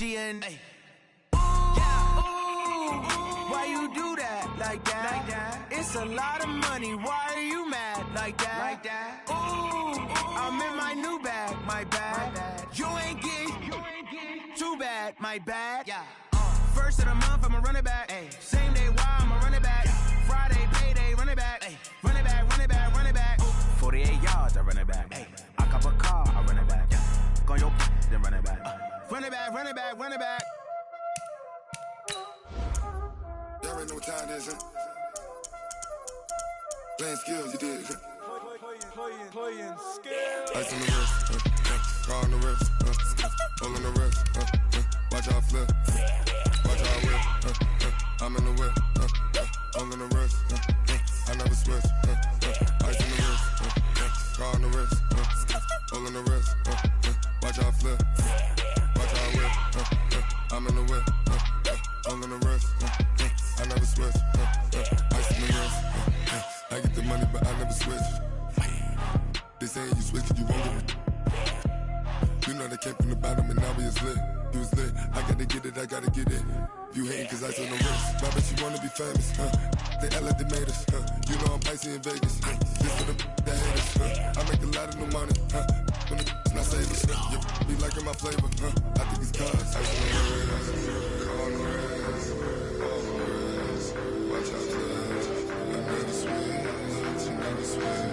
She in. Hey. Why you do that like that? It's a lot of money. Why are you mad like that? Ooh, I'm in my new bag, my bad. You ain't get too bad, my bad. First of the month, I'ma run it back. Same day, why I'ma run it back. Friday, payday, run it back. Run it back, run it back, run it back. 48 yards, I run it back. I cop a car, I run it back. Go on your then run it back. Run it back, run it back, run it back. Y'all already know what time it is, huh? Playing skills, you did. Playing skills. Ice on the wrist, car on the wrist, hole on the wrist, watch how I flip, watch how I whip, I'm in the whip, hole on the wrist, I never switch, ice on the wrist, car on the wrist, hole on the wrist, watch how I flip, watch how I whip, I'm in the whip, hole on the wrist, I never switch, ice on the wrist, I get the money but I never switch. They saying you switch cause you won't get it. You know they came from the bottom and now we is lit. You was lit, I gotta get it, I gotta get it. You hating cause ice on the wrist. Why bet you wanna be famous, They act like they made us, You know I'm icy in Vegas, This for the that hate us, I make a lot of new money, When the not savers, Be liking my flavor, I think it's cause ice on the wrist, on the wrist, watch out for this. I never switch, I never switch.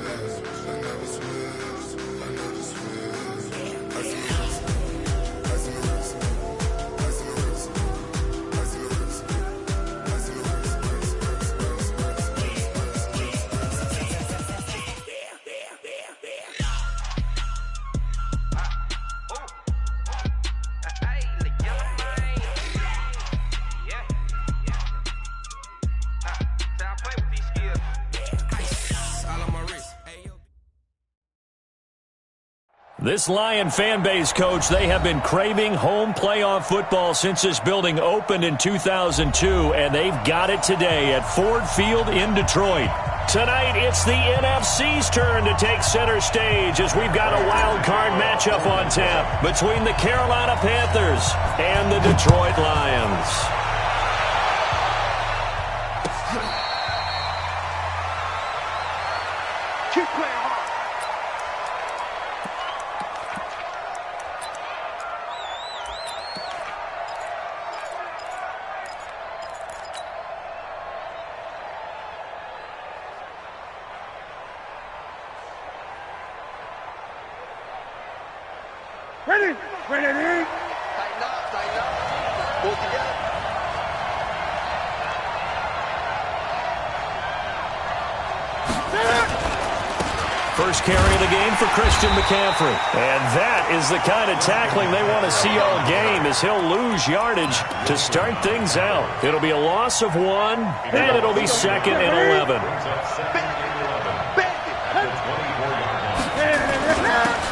This Lion fan base, Coach, they have been craving home playoff football since this building opened in 2002, and they've got it today at Ford Field in Detroit. Tonight, it's the NFC's turn to take center stage as we've got a wild card matchup on tap between the Carolina Panthers and the Detroit Lions. Keep playing hard. Ready? Ready? Tighten up, tighten up. Pull together. First carry of the game for Christian McCaffrey. And that is the kind of tackling they want to see all game as he'll lose yardage to start things out. It'll be a loss of 1, and it'll be 2nd and 11.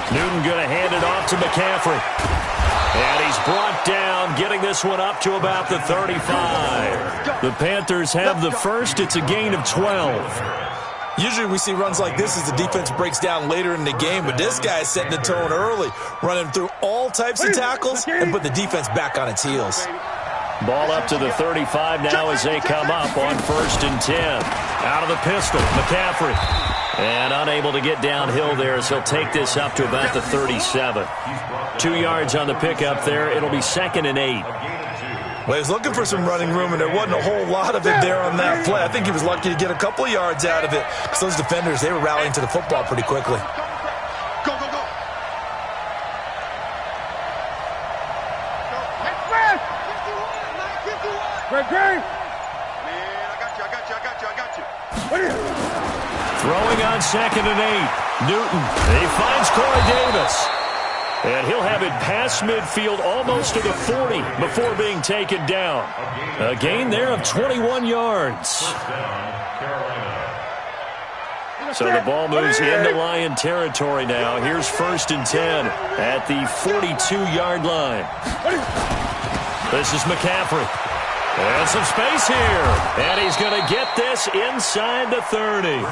Newton going to hand it off to McCaffrey. And he's brought down, getting this one up to about the 35. The Panthers have the first. It's a gain of 12. Usually we see runs like this as the defense breaks down later in the game, but this guy is setting the tone early, running through all types of tackles and put the defense back on its heels. Ball up to the 35 now as they come up on 1st and 10. Out of the pistol, McCaffrey. And unable to get downhill there as he'll take this up to about the 37. 2 yards on the pickup there. It'll be 2nd and 8. Well, he was looking for some running room, and there wasn't a whole lot of it there on that play. I think he was lucky to get a couple of yards out of it because those defenders, they were rallying to the football pretty quickly. Go, go, go. Great. Man, I got you. Throwing on 2nd and 8. Newton. He finds Corey Davis. And he'll have it past midfield almost to the 40 before being taken down. A gain there of 21 yards. So the ball moves into Lion territory now. Here's 1st and 10 at the 42-yard line. This is McCaffrey. And some space here. And he's going to get this inside the 30.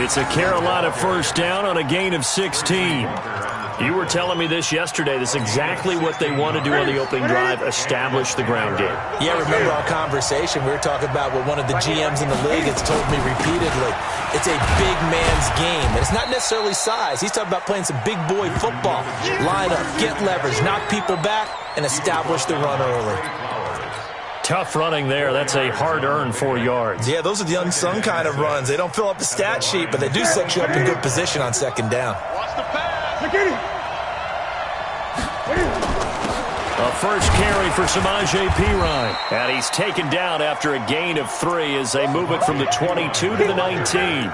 It's a Carolina first down on a gain of 16. You were telling me this yesterday. This is exactly what they want to do on the opening drive, establish the ground game. Yeah, remember our conversation? We were talking about what one of the GMs in the league has told me repeatedly. It's a big man's game, and it's not necessarily size. He's talking about playing some big boy football. Line up, get leverage, knock people back, and establish the run early. Tough running there. That's a hard-earned 4 yards. Yeah, those are the unsung kind of runs. They don't fill up the stat sheet, but they do set you up in good position on second down. Watch the pass. A first carry for Samaje Perine. And he's taken down after a gain of 3 as they move it from the 22 to the 19.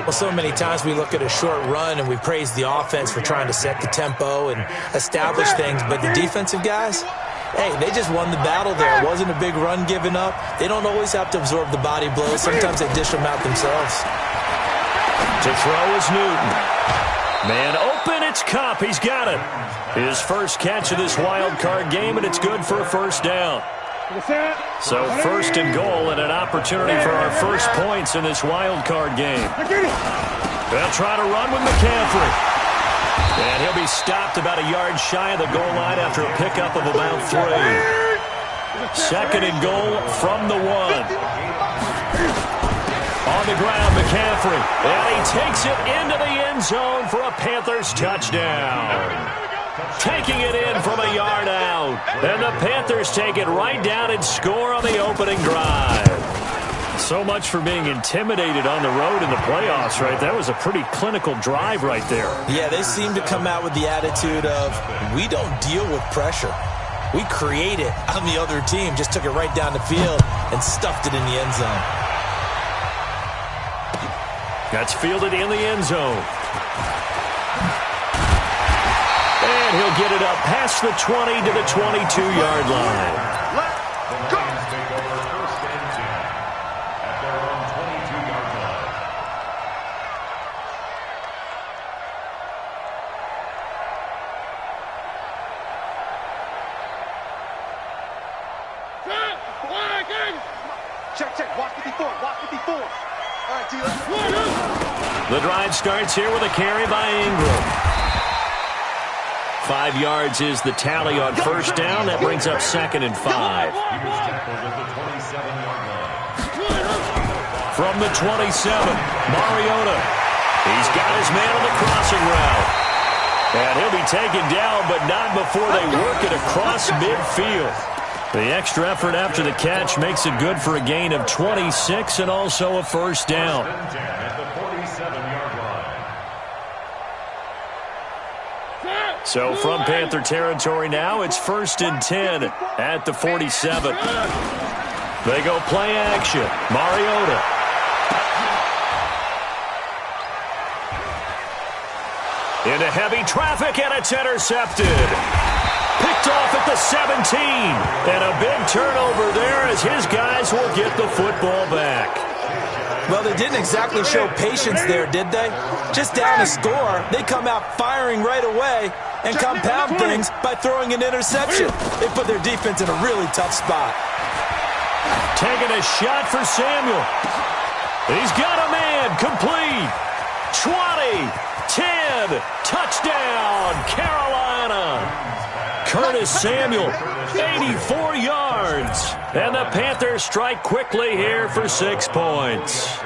Well, so many times we look at a short run and we praise the offense for trying to set the tempo and establish things, but the defensive guys, hey, they just won the battle there. It wasn't a big run given up. They don't always have to absorb the body blows. Sometimes they dish them out themselves. To throw is Newton. Man open, it's Kupp. He's got it. His first catch of this wild card game, and it's good for a first down. So first and goal and an opportunity for our first points in this wild card game. They'll try to run with McCaffrey. And he'll be stopped about a yard shy of the goal line after a pickup of about 3. Second and goal from the 1. On the ground, McCaffrey. And he takes it into the end zone for a Panthers touchdown. Taking it in from a yard out. And the Panthers take it right down and score on the opening drive. So much for being intimidated on the road in the playoffs, right? That was a pretty clinical drive right there. Yeah, they seem to come out with the attitude of, we don't deal with pressure. We create it on the other team. Just took it right down the field and stuffed it in the end zone. That's fielded in the end zone. And he'll get it up past the 20 to the 22-yard line. Let's go. Check. Watch 54. Watch 54. All right, D, let's go. The drive starts here with a carry by Ingram. 5 yards is the tally on first down. That brings up second and 5. From the 27, Mariota. He's got his man on the crossing route. And he'll be taken down, but not before they work it across midfield. The extra effort after the catch makes it good for a gain of 26 and also a first down. So from Panther territory now, it's 1st and 10 at the 47. They go play action. Mariota. Into heavy traffic, and it's intercepted. Picked off at the 17. And a big turnover there as his guys will get the football back. Well, they didn't exactly show patience there, did they? Just down a score, they come out firing right away and compound things by throwing an interception. They put their defense in a really tough spot. Taking a shot for Samuel. He's got a man, complete. 20, 10, touchdown, Carolina. Curtis Samuel, 84 yards. And the Panthers strike quickly here for 6 points.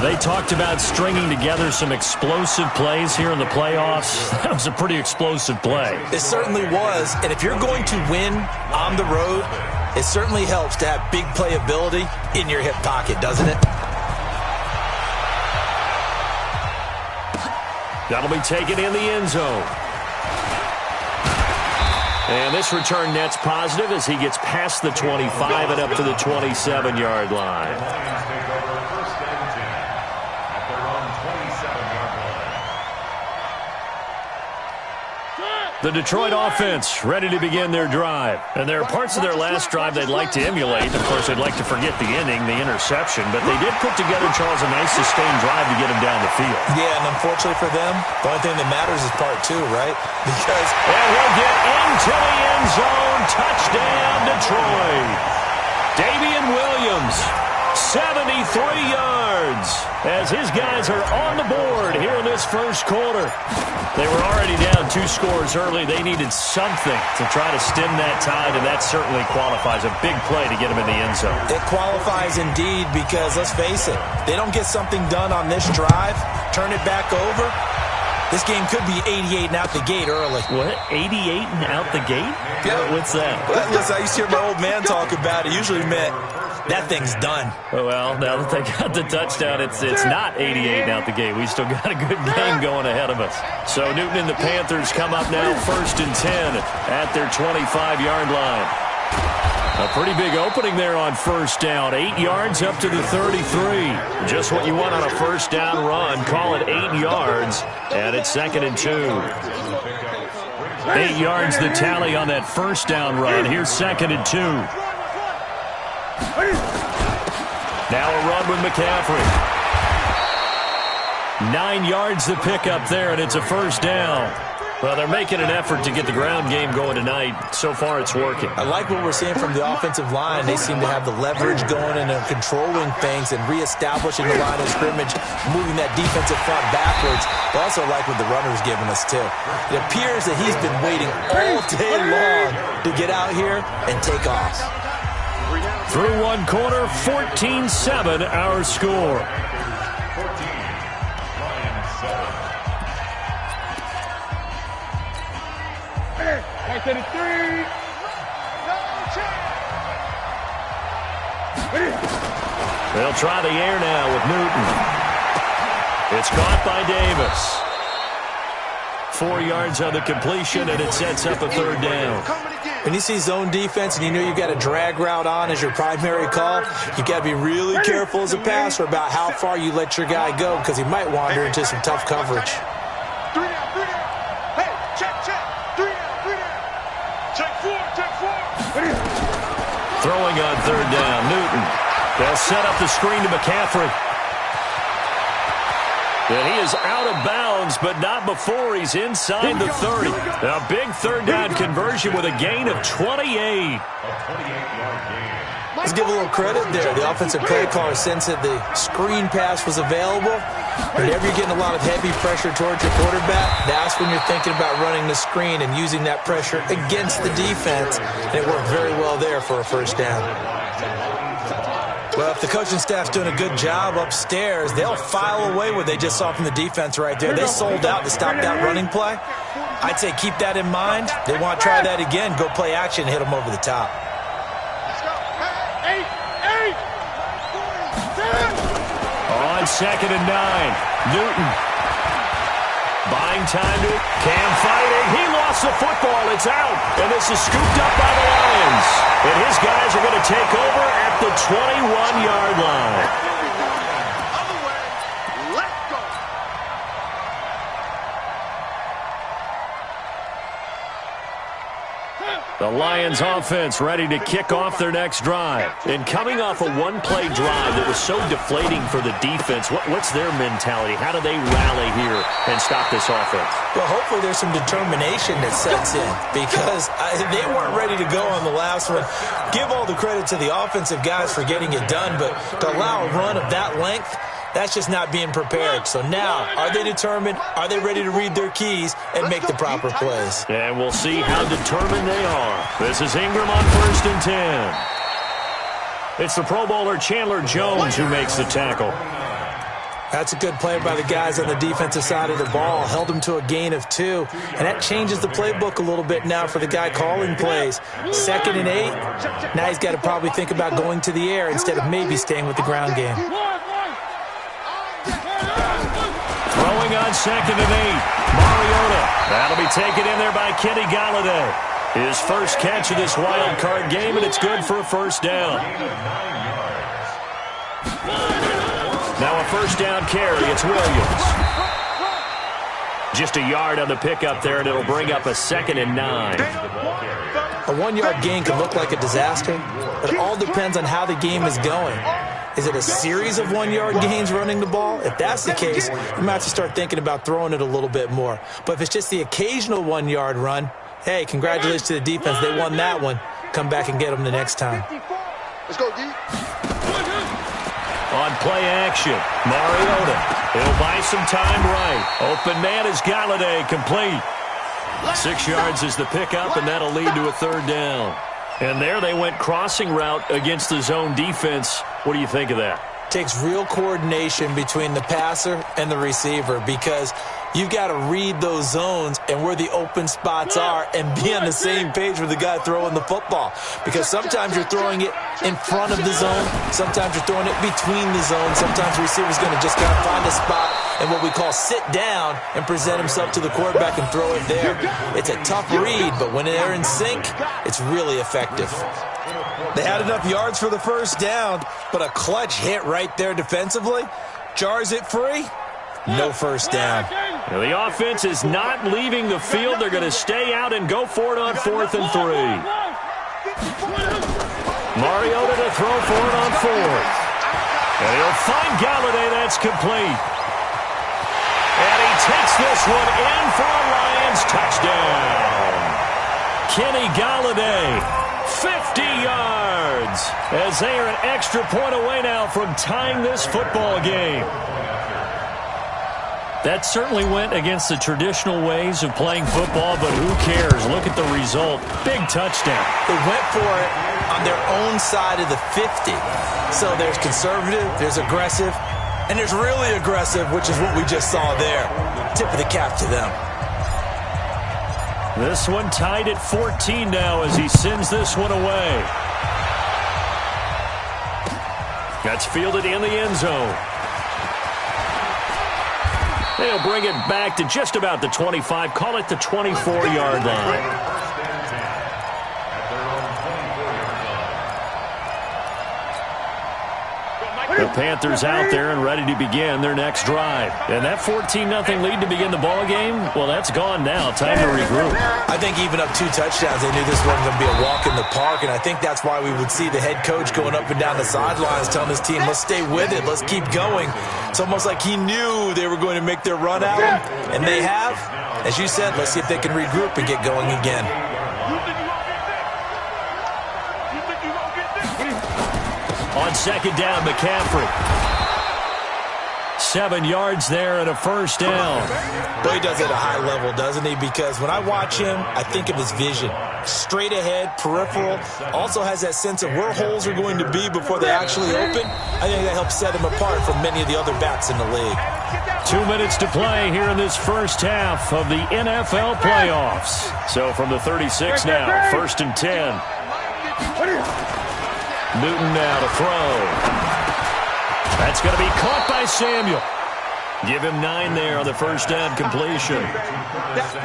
They talked about stringing together some explosive plays here in the playoffs. That was a pretty explosive play. It certainly was. And if you're going to win on the road, it certainly helps to have big playability in your hip pocket, doesn't it? That'll be taken in the end zone. And this return net's positive as he gets past the 25 and up to the 27-yard line. The Detroit offense ready to begin their drive. And there are parts of their last drive they'd like to emulate. Of course, they'd like to forget the inning, the interception. But they did put together, Charles, a nice sustained drive to get him down the field. Yeah, and unfortunately for them, the only thing that matters is part 2, right? Because and he'll get into the end zone. Touchdown, Detroit. Damian Williams 73 yards as his guys are on the board here in this first quarter. They were already down 2 scores early. They needed something to try to stem that tide, and that certainly qualifies. A big play to get them in the end zone. It qualifies indeed because, let's face it, they don't get something done on this drive, turn it back over. This game could be 88 and out the gate early. What? 88 and out the gate? Yeah. What's that? Well, listen, I used to hear my old man talk about it. Usually meant that thing's done. Well, now that they got the touchdown, it's not 88 and out the gate. We still got a good game going ahead of us. So Newton and the Panthers come up now 1st and 10 at their 25-yard line. A pretty big opening there on first down. 8 yards up to the 33. Just what you want on a first down run. Call it 8 yards, and it's 2nd and 2. 8 yards the tally on that first down run. Here's 2nd and 2. Now a run with McCaffrey. 9 yards the pickup there, and it's a first down. Well, they're making an effort to get the ground game going tonight. So far, it's working. I like what we're seeing from the offensive line. They seem to have the leverage going and they're controlling things and reestablishing the line of scrimmage, moving that defensive front backwards. I also like what the runner's giving us, too. It appears that he's been waiting all day long to get out here and take off. Through one quarter, 14-7 our score. To the 3. No chance. They'll try the air now with Newton. It's caught by Davis. 4 yards on the completion, and it sets up a 3rd down. When you see zone defense and you know you've got a drag route on as your primary call, you've got to be really careful as a passer about how far you let your guy go because he might wander into some tough coverage. 3 down. Hey, check. 3 down. Check 4. Throwing on 3rd down, Newton. They'll set up the screen to McCaffrey. And he is out of bounds, but not before he's inside the 30. A big 3rd down conversion with a gain of 28. Let's give a little credit there. The offensive play caller sensed that the screen pass was available. Whenever you're getting a lot of heavy pressure towards your quarterback, that's when you're thinking about running the screen and using that pressure against the defense. And it worked very well there for a first down. Well, if the coaching staff's doing a good job upstairs, they'll file away what they just saw from the defense right there. They sold out to stop that running play. I'd say keep that in mind. They want to try that again, go play action, hit them over the top. On 2nd and 9, Newton. Buying time to Cam fighting. He lost the football. It's out. And this is scooped up by the Lions. And his guys are going to take over at the 21-yard line. Other way. Let's go. The Lions offense ready to kick off their next drive. And coming off a one-play drive that was so deflating for the defense, what's their mentality? How do they rally here and stop this offense? Well, hopefully there's some determination that sets in because they weren't ready to go on the last one. Give all the credit to the offensive guys for getting it done, but to allow a run of that length, that's just not being prepared. So now, are they determined? Are they ready to read their keys and make the proper plays? And we'll see how determined they are. This is Ingram on 1st and 10. It's the Pro Bowler Chandler Jones who makes the tackle. That's a good play by the guys on the defensive side of the ball. Held him to a gain of 2. And that changes the playbook a little bit now for the guy calling plays. 2nd and 8. Now he's got to probably think about going to the air instead of maybe staying with the ground game. Throwing on 2nd and 8. Mariota. That'll be taken in there by Kenny Golladay. His first catch of this wild card game, and it's good for a first down. Now a first down carry. It's Williams. Just a yard on the pickup there, and it'll bring up a 2nd and 9. A 1-yard gain can look like a disaster, but it all depends on how the game is going. Is it a series of 1-yard gains running the ball? If that's the case, you might have to start thinking about throwing it a little bit more. But if it's just the occasional 1-yard run, hey, congratulations to the defense. They won that one. Come back and get them the next time. Let's go, D. play action. Mariota, he'll buy some time right. Open man is Galladay, complete. 6 yards is the pickup, and that'll lead to a third down. And there they went crossing route against the zone defense. What do you think of that? Takes real coordination between the passer and the receiver because you've got to read those zones and where the open spots are and be on the same page with the guy throwing the football. Because sometimes you're throwing it in front of the zone. Sometimes you're throwing it between the zones. Sometimes the receiver's going to just kind of find a spot and what we call sit down and present himself to the quarterback and throw it there. It's a tough read, but when they're in sync, it's really effective. They had enough yards for the first down, but a clutch hit right there defensively. Jars it free. No first down. Now the offense is not leaving the field. They're going to stay out and go for it on 4th and 3. Mariota to throw for it on 4th. And he'll find Galladay. That's complete. And he takes this one in for a Lions touchdown. Kenny Galladay, 50 yards, as they are an extra point away now from tying this football game. That certainly went against the traditional ways of playing football, but who cares? Look at the result. Big touchdown. They went for it on their own side of the 50. So there's conservative, there's aggressive, and there's really aggressive, which is what we just saw there. Tip of the cap to them. This one tied at 14 now as he sends this one away. That's fielded in the end zone. They'll bring it back to just about the 25. Call it the 24-yard line. The Panthers out there and ready to begin their next drive. And that 14-0 lead to begin the ball game, well, that's gone now. Time to regroup. I think even up 2 touchdowns, they knew this wasn't going to be a walk in the park, and I think that's why we would see the head coach going up and down the sidelines telling his team, let's stay with it, let's keep going. It's almost like he knew they were going to make their run at him, and they have. As you said, let's see if they can regroup and get going again. On second down, McCaffrey. 7 yards there and a first down. But he does it at a high level, doesn't he? Because when I watch him, I think of his vision. Straight ahead, peripheral. Also has that sense of where holes are going to be before they actually open. I think that helps set him apart from many of the other backs in the league. 2 minutes to play here in this first half of the NFL playoffs. So from the 36 now, 1st and 10. Newton now to throw. That's going to be caught by Samuel. Give him 9 there on the first down completion. That's it.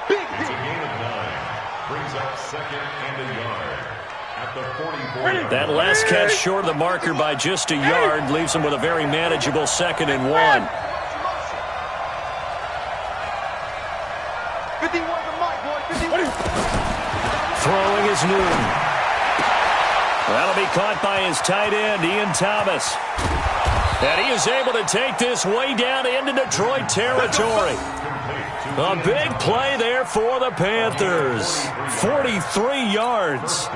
Big hit. Gain of 9 brings up 2nd and a yard at the 44. That last catch short of the marker by just a yard leaves him with a very manageable 2nd and 1. 51 the mic, boy. 51. Throwing is Newton. That'll be caught by his tight end, Ian Thomas. And he is able to take this way down into Detroit territory. A big play there for the Panthers. 43 yards.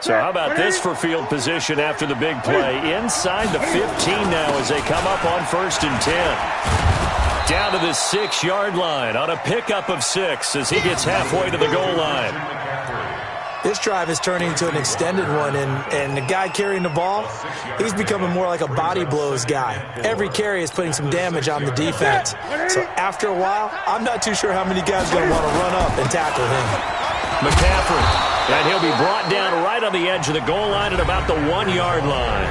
So how about this for field position after the big play? Inside the 15 now as they come up on 1st and 10. Down to the 6-yard line on a pickup of 6 as he gets halfway to the goal line. This drive is turning into an extended one, and the guy carrying the ball, he's becoming more like a body blows guy. Every carry is putting some damage on the defense. So after a while, I'm not too sure how many guys are going to want to run up and tackle him. McCaffrey, and he'll be brought down right on the edge of the goal line at about the 1-yard line.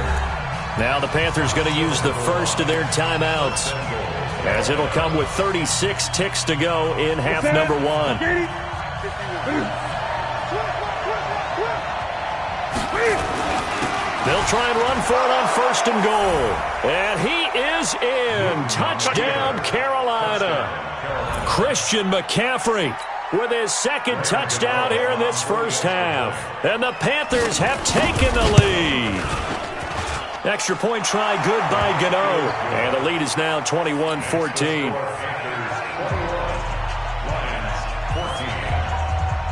Now the Panthers going to use the first of their timeouts, as it'll come with 36 ticks to go in half number 1. They'll try and run for it on 1st and goal. And he is in. Touchdown, Carolina. Christian McCaffrey with his 2nd touchdown here in this first half. And the Panthers have taken the lead. Extra point try good by Gano. And the lead is now 21-14.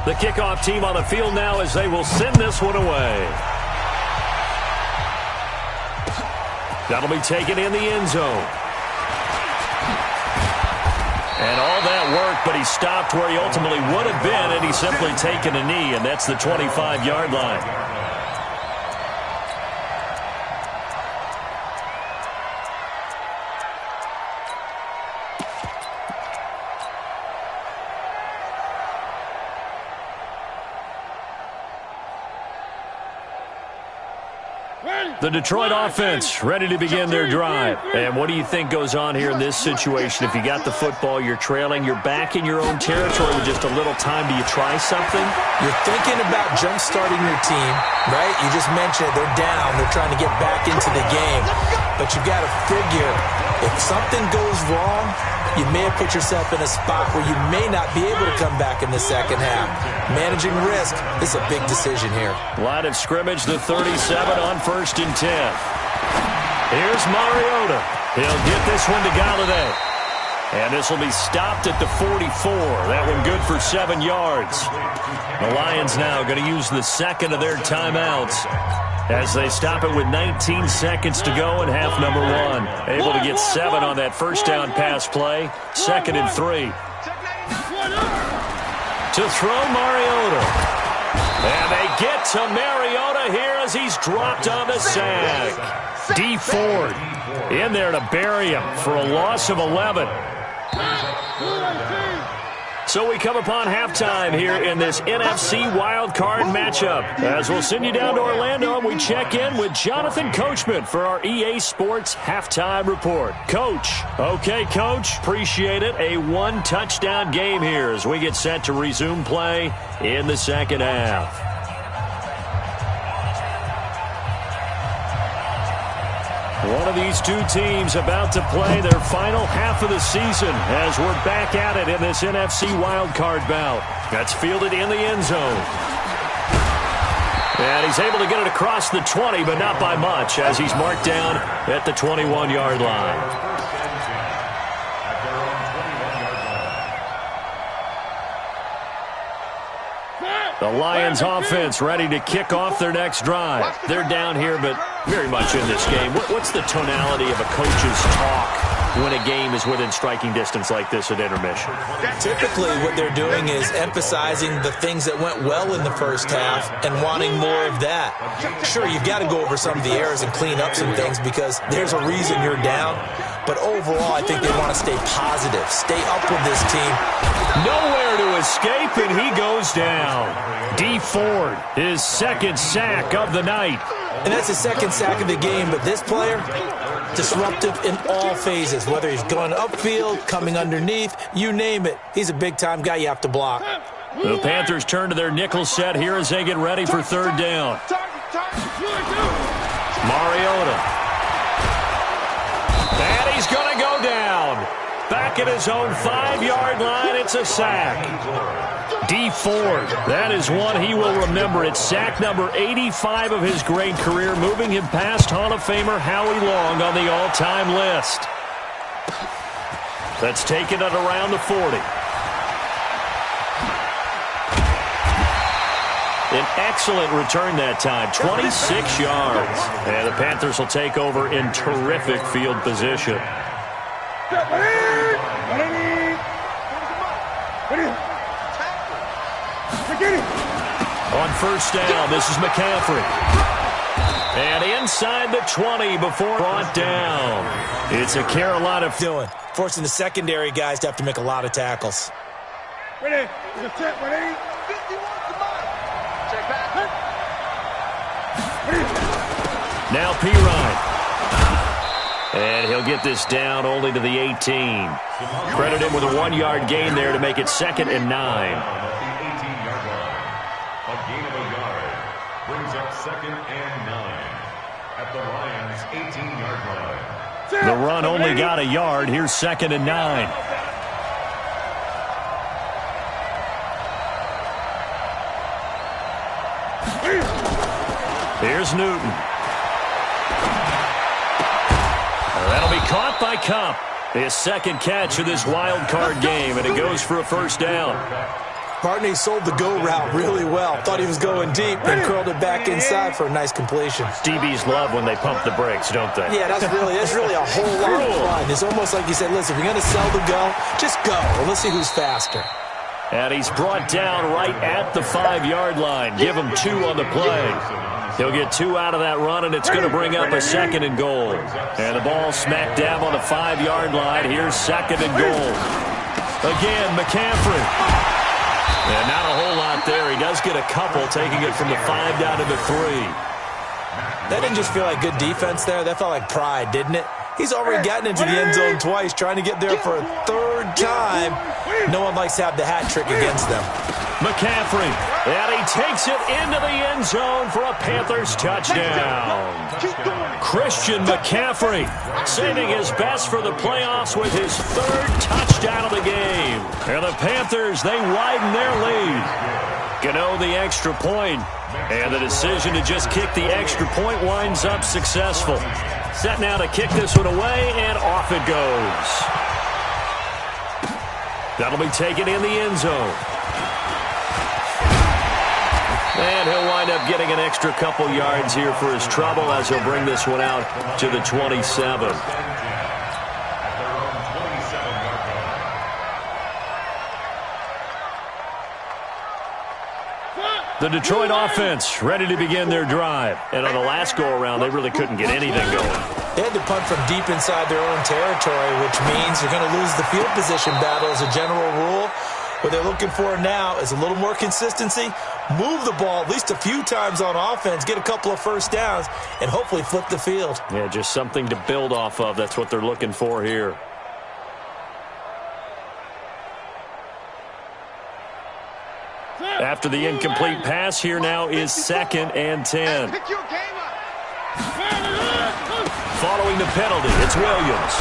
The kickoff team on the field now as they will send this one away. That'll be taken in the end zone. And all that work, but he stopped where he ultimately would have been, and he's simply taken a knee, and that's the 25-yard line. The Detroit offense ready to begin their drive. And what do you think goes on here in this situation? If you got the football, you're trailing, you're back in your own territory with just a little time. Do you try something? You're thinking about jump-starting your team, right? You just mentioned it. They're down. They're trying to get back into the game. But you've got to figure, if something goes wrong, you may have put yourself in a spot where you may not be able to come back in the second half. Managing risk is a big decision here. Line of scrimmage, the 37 on 1st and 10. Here's Mariota. He'll get this one to Galladay. And this will be stopped at the 44. That one good for 7 yards. The Lions now going to use the second of their timeouts as they stop it with 19 seconds to go in half number 1. Able to get 7 on that first down pass play. 2nd and 3. To throw Mariota. And they get to Mariota here as he's dropped on the sack. D. Ford in there to bury him for a loss of 11. So we come upon halftime here in this NFC wildcard matchup. As we'll send you down to Orlando, and we check in with Jonathan Coachman for our EA Sports Halftime Report. Coach. Okay, Coach. Appreciate it. A 1-touchdown game here as we get set to resume play in the second half. One of these two teams about to play their final half of the season as we're back at it in this NFC wildcard bout. That's fielded in the end zone. And he's able to get it across the 20, but not by much as he's marked down at the 21-yard line. The Lions offense ready to kick off their next drive. They're down here, but very much in this game. What's the tonality of a coach's talk when a game is within striking distance like this at intermission? Typically, what they're doing is emphasizing the things that went well in the first half and wanting more of that. Sure, you've got to go over some of the errors and clean up some things because there's a reason you're down. But overall, I think they want to stay positive, stay up with this team. Nowhere to escape, and he goes down. D. Ford, his second sack of the night. And that's his second sack of the game, but this player, disruptive in all phases, whether he's going upfield, coming underneath, you name it. He's a big-time guy you have to block. The Panthers turn to their nickel set here as they get ready for third down. Mariota. And he's going to go down. Back at his own 5-yard line, it's a sack. D. Ford, that is one he will remember. It's sack number 85 of his great career, moving him past Hall of Famer Howie Long on the all-time list. That's taken it around the 40. An excellent return that time, 26 yards. And the Panthers will take over in terrific field position. On first down, this is McCaffrey. And inside the 20 before brought down. It's a Carolina doing, forcing the secondary guys to have to make a lot of tackles. Ready? Ready? Now Pirine. And he'll get this down only to the 18. Credit him with a 1-yard gain there to make it 2nd and 9. A gain of a yard brings up 2nd and 9 at the Lions' 18-yard line. The run only got a yard. Here's 2nd and 9. Here's Newton. That'll be caught by Cup. His second catch of this wild card game, and it goes for a first down. Barney sold the go route really well. Thought he was going deep and curled it back inside for a nice completion. DBs love when they pump the brakes, don't they? Yeah, that's really a whole lot of fun. It's almost like you said, listen, if you're going to sell the go, just go. And let's see who's faster. And he's brought down right at the 5-yard line. Give him 2 on the play. He'll get 2 out of that run, and it's going to bring up a 2nd and goal. And the ball smack dab on the 5-yard line. Here's 2nd and goal. Again, McCaffrey. And not a whole lot there. He does get a couple, taking it from the 5 down to the 3. That didn't just feel like good defense there. That felt like pride, didn't it? He's already gotten into the end zone twice, trying to get there for a 3rd time. No one likes to have the hat trick against them. McCaffrey, and he takes it into the end zone for a Panthers touchdown. Christian McCaffrey saving his best for the playoffs with his 3rd touchdown of the game. And the Panthers, they widen their lead. Gano the extra point, and the decision to just kick the extra point winds up successful. Set now to kick this one away, and off it goes. That'll be taken in the end zone. And he'll wind up getting an extra couple yards here for his trouble as he'll bring this one out to the 27. The Detroit offense ready to begin their drive. And on the last go-around, they really couldn't get anything going. They had to punt from deep inside their own territory, which means you're going to lose the field position battle as a general rule. What they're looking for now is a little more consistency, move the ball at least a few times on offense, get a couple of first downs, and hopefully flip the field. Yeah, just something to build off of. That's what they're looking for here. After the incomplete pass, here now is 2nd and 10. Following the penalty, it's Williams.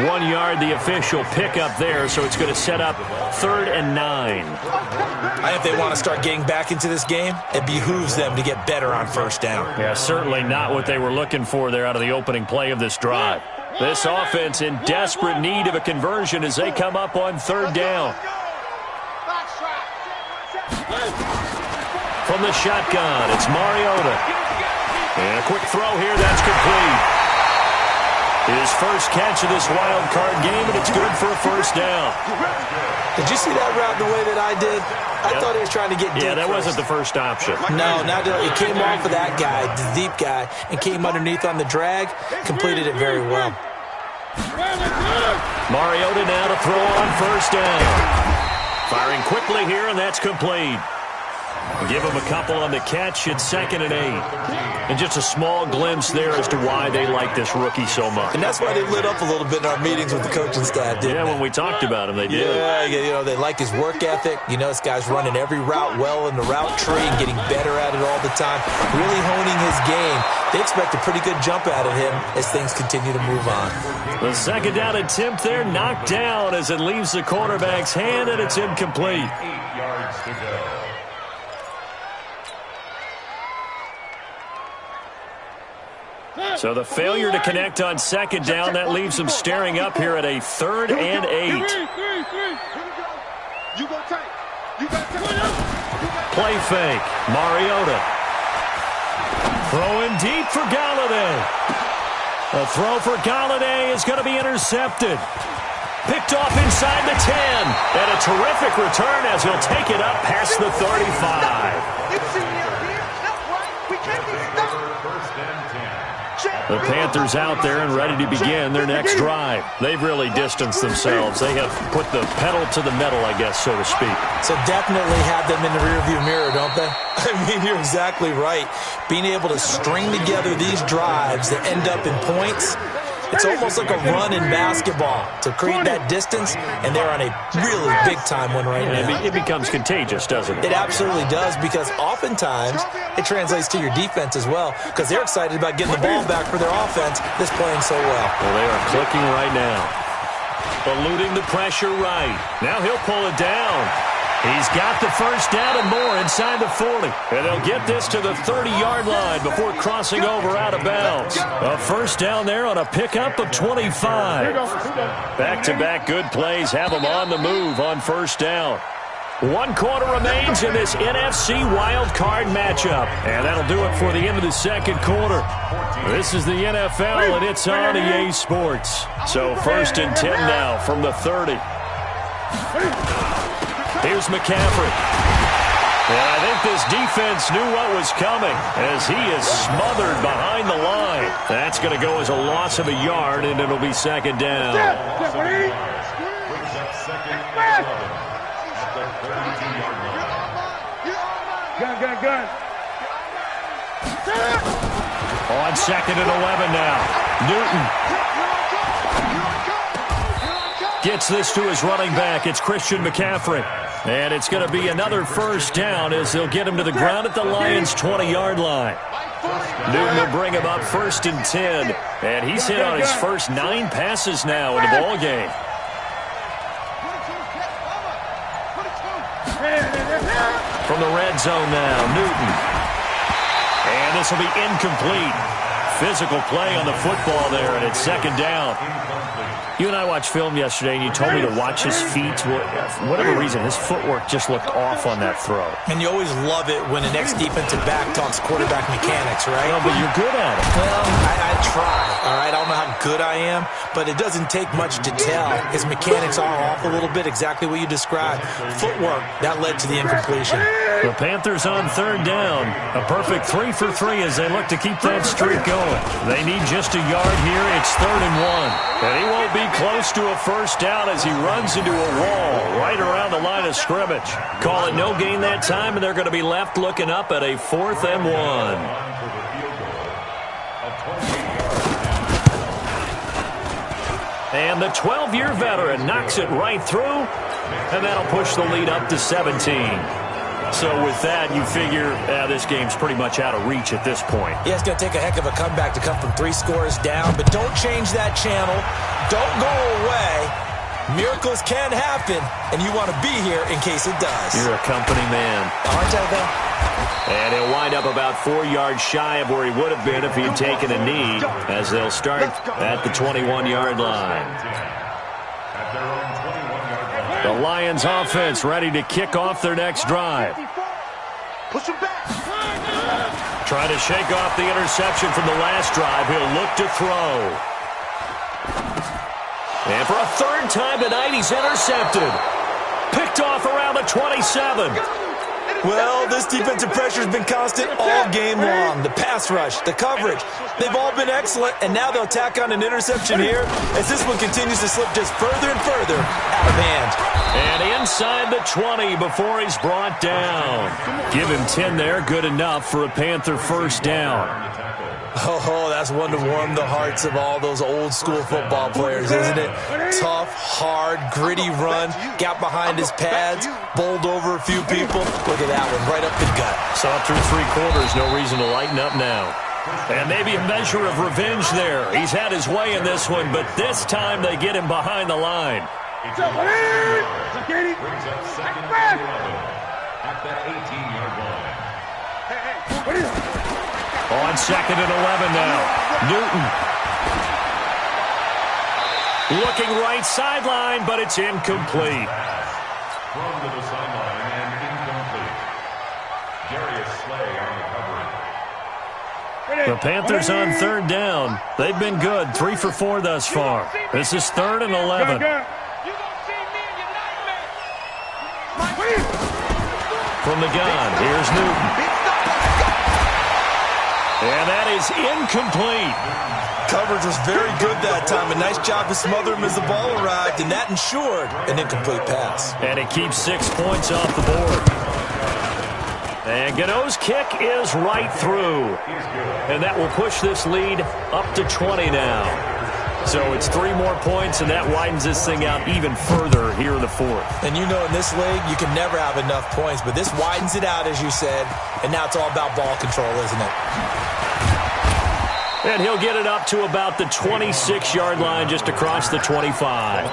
1 yard, the official pickup there, so it's going to set up 3rd and 9. I think they want to start getting back into this game. It behooves them to get better on first down. Yeah, certainly not what they were looking for there out of the opening play of this drive. This offense in desperate need of a conversion as they come up on 3rd down. From the shotgun, it's Mariota. And a quick throw here, that's complete. His first catch of this wild card game, and it's good for a first down. Did you see that route the way that I did? I thought he was trying to get deep. Yeah, that first. wasn't the first option. No, not he came off of that guy, the deep guy, and came underneath on the drag, completed it very well. Mariota now to throw on first down. Firing quickly here, and that's complete. Give him a couple on the catch. It's 2nd and 8. And just a small glimpse there as to why they like this rookie so much. And that's why they lit up a little bit in our meetings with the coaching staff, didn't they? When we talked about him, they did. Yeah, you know, they like his work ethic. You know, this guy's running every route well in the route tree and getting better at it all the time, really honing his game. They expect a pretty good jump out of him as things continue to move on. The 2nd down attempt there knocked down as it leaves the quarterback's hand, and it's incomplete. 8 yards to go. So the failure to connect on 2nd down, that leaves them staring up here at a 3rd and 8. Play fake. Mariota. Throwing deep for Galladay. A throw for Galladay is going to be intercepted. Picked off inside the 10. And a terrific return as he'll take it up past the 35. The Panthers out there and ready to begin their next drive. They've really distanced themselves. They have put the pedal to the metal, I guess, so to speak. So definitely have them in the rearview mirror, don't they? I mean, you're exactly right. Being able to string together these drives that end up in points, it's almost like a run in basketball to create that distance, and they're on a really big-time one right now. It becomes contagious, doesn't it? It absolutely does, because oftentimes it translates to your defense as well, because they're excited about getting the ball back for their offense that's playing so well. Well, they are clicking right now. Eluding the pressure right. Now he'll pull it down. He's got the first down and more inside the 40. And they'll get this to the 30-yard line before crossing over out of bounds. A first down there on a pickup of 25. Back-to-back good plays have them on the move on first down. 1 quarter remains in this NFC wildcard matchup. And that'll do it for the end of the second quarter. This is the NFL, and it's on EA Sports. So 1st and 10 now from the 30. Here's McCaffrey. And I think this defense knew what was coming as he is smothered behind the line. That's going to go as a loss of a yard, and it'll be 2nd down. Gun. On 2nd and 11 now. Newton gets this to his running back. It's Christian McCaffrey. And it's going to be another 1st down as they'll get him to the ground at the Lions' 20-yard line. Newton will bring him up 1st and 10. And he's hit on his first 9 passes now in the ballgame. From the red zone now, Newton. And this will be incomplete. Physical play on the football there, and it's 2nd down. You and I watched film yesterday, and you told me to watch his feet. For whatever reason, his footwork just looked off on that throw. And you always love it when the next defensive back talks quarterback mechanics, right? No, but you're good at it. Well, I try, all right? I don't know how good I am, but it doesn't take much to tell. His mechanics are off a little bit, exactly what you described. Footwork, that led to the incompletion. The Panthers on 3rd down. A perfect 3 for 3 as they look to keep that streak going. They need just a yard here. It's 3rd and 1. And he won't be close to a 1st down as he runs into a wall right around the line of scrimmage. Call it no gain that time, and they're going to be left looking up at a 4th and 1. And the 12-year veteran knocks it right through, and that'll push the lead up to 17. So with that, you figure this game's pretty much out of reach at this point. Yeah, it's going to take a heck of a comeback to come from 3 scores down, but don't change that channel. Don't go away. Miracles can happen, and you want to be here in case it does. You're a company man. Aren't I, though? And he'll wind up about 4 yards shy of where he would have been if he'd taken a knee, as they'll start at the 21-yard line. The Lions offense ready to kick off their next drive. Push him back. Trying to shake off the interception from the last drive. He'll look to throw. And for a 3rd time tonight, he's intercepted. Picked off around the 27. Well, this defensive pressure has been constant all game long. The pass rush, the coverage, they've all been excellent, and now they'll tack on an interception here as this one continues to slip just further and further out of hand. And inside the 20 before he's brought down. Give him 10 there, good enough for a Panther 1st down. Oh, that's one to warm the hearts of all those old-school football players, isn't it? Tough, hard, gritty run, got behind his pads, bowled over a few people. Look at that one, right up the gut. Saw through 3 quarters, no reason to lighten up now. And maybe a measure of revenge there. He's had his way in this one, but this time they get him behind the line. Brings up 2nd and 11 at the 18-yard line. On 2nd and 11 now. Newton. Looking right sideline, but it's incomplete. Thrown to the sideline and incomplete. Darius Slay on the coverage. The Panthers on 3rd down. They've been good. 3 for 4 thus far. This is 3rd and 11. From the gun, here's Newton. And that is incomplete. Coverage was very good that time. A nice job to smother him as the ball arrived, and that ensured an incomplete pass. And it keeps 6 points off the board. And Gano's kick is right through. And that will push this lead up to 20 now. So it's 3 more points, and that widens this thing out even further here in the 4th. And you know in this league, you can never have enough points, but this widens it out, as you said, and now it's all about ball control, isn't it? And he'll get it up to about the 26-yard line, just across the 25.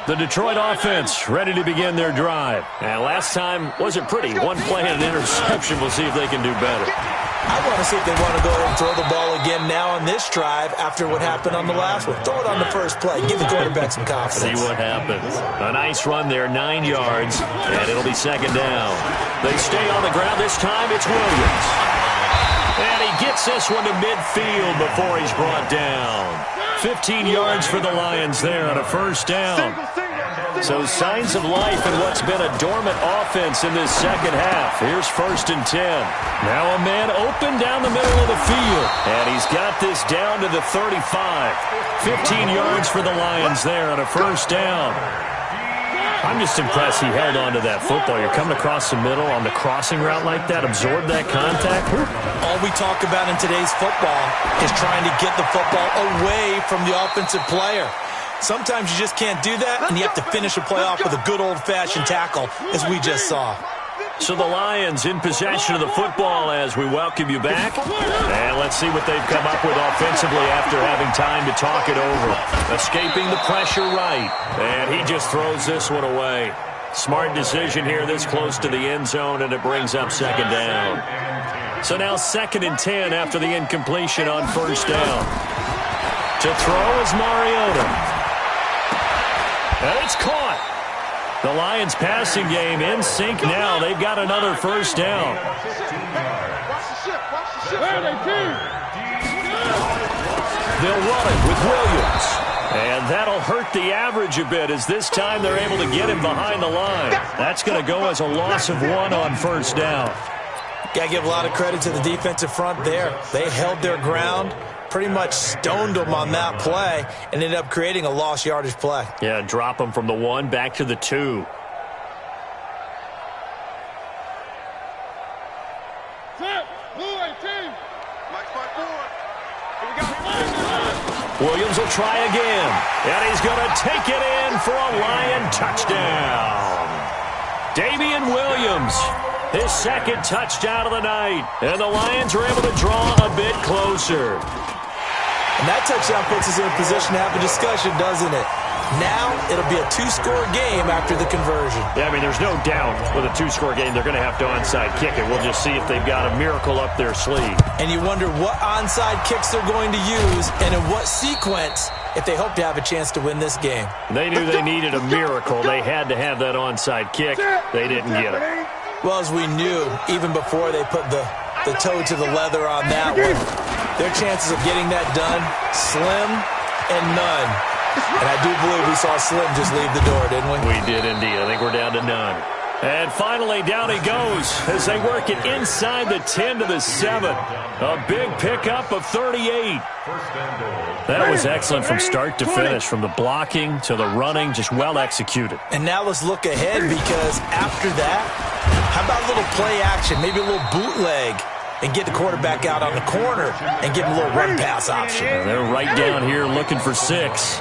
The Detroit offense ready to begin their drive. And last time wasn't pretty. One play and an interception. We'll see if they can do better. I want to see if they want to go ahead and throw the ball again now on this drive after what happened on the last one. Throw it on the first play. Give the quarterback some confidence. See what happens. A nice run there, 9 yards, and it'll be second down. They stay on the ground. This time it's Williams. And he gets this one to midfield before he's brought down. 15 yards for the Lions there on a first down. So signs of life in what's been a dormant offense in this second half. Here's 1st and 10. Now a man open down the middle of the field. And he's got this down to the 35. 15 yards for the Lions there on a first down. I'm just impressed he held on to that football. You're coming across the middle on the crossing route like that, absorb that contact. All we talk about in today's football is trying to get the football away from the offensive player. Sometimes you just can't do that, and you have to finish a play off with a good old-fashioned tackle, as we just saw. So the Lions in possession of the football as we welcome you back. And let's see what they've come up with offensively after having time to talk it over. Escaping the pressure right. And he just throws this one away. Smart decision here this close to the end zone, and it brings up second down. So now 2nd and 10 after the incompletion on first down. To throw is Mariota. And it's caught. The Lions passing game in sync now. They've got another first down. They'll run it with Williams. And that'll hurt the average a bit as this time they're able to get him behind the line. That's going to go as a loss of 1 on first down. Got to give a lot of credit to the defensive front there. They held their ground. Pretty much stoned them on that play and ended up creating a lost yardage play. Yeah, drop them from the 1 back to the 2. Williams will try again, and he's going to take it in for a Lion touchdown. Damian Williams, his 2nd touchdown of the night, and the Lions are able to draw a bit closer. And that touchdown puts us in a position to have a discussion, doesn't it? Now it'll be a 2-score game after the conversion. Yeah, I mean, there's no doubt with a 2-score game they're going to have to onside kick it. We'll just see if they've got a miracle up their sleeve. And you wonder what onside kicks they're going to use and in what sequence if they hope to have a chance to win this game. They knew they needed a miracle. They had to have that onside kick. They didn't get it. Well, as we knew, even before they put the toe to the leather on that one, their chances of getting that done, slim and none. And I do believe we saw Slim just leave the door, didn't we? We did indeed. I think we're down to none. And finally, down he goes as they work it inside the 10 to the 7. A big pickup of 38. That was excellent from start to finish, from the blocking to the running, just well executed. And now let's look ahead, because after that, how about a little play action, maybe a little bootleg, and get the quarterback out on the corner and give him a little run pass option. They're right down here looking for 6.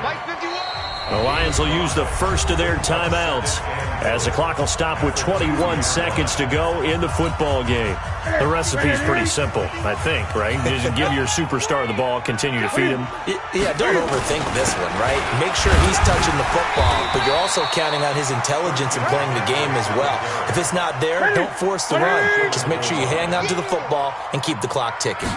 The Lions will use the first of their timeouts as the clock will stop with 21 seconds to go in the football game. The recipe's pretty simple, I think, right? Just give your superstar the ball, continue to feed him. Yeah, don't overthink this one, right? Make sure he's touching the football, but you're also counting on his intelligence in playing the game as well. If it's not there, don't force the run. Just make sure you hang on to the football and keep the clock ticking.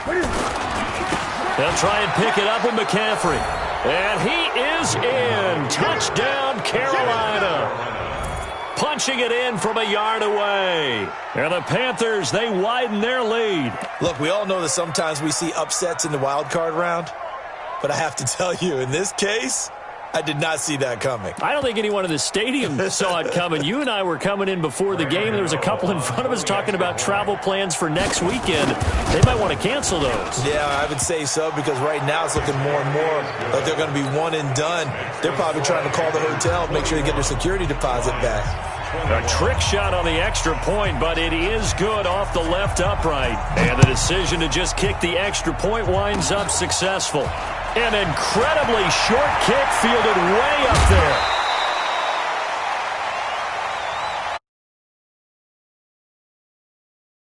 They'll try and pick it up with McCaffrey. And he is in. Touchdown, Carolina. Punching it in from a yard away. And the Panthers, they widen their lead. Look, we all know that sometimes we see upsets in the wild card round. But I have to tell you, in this case, I did not see that coming. I don't think anyone in the stadium saw it coming. You and I were coming in before the game. There was a couple in front of us talking about travel plans for next weekend. They might want to cancel those. Yeah, I would say so, because right now it's looking more and more like they're going to be one and done. They're probably trying to call the hotel and make sure they get their security deposit back. A trick shot on the extra point, but it is good off the left upright. And the decision to just kick the extra point winds up successful. An incredibly short kick fielded way up there.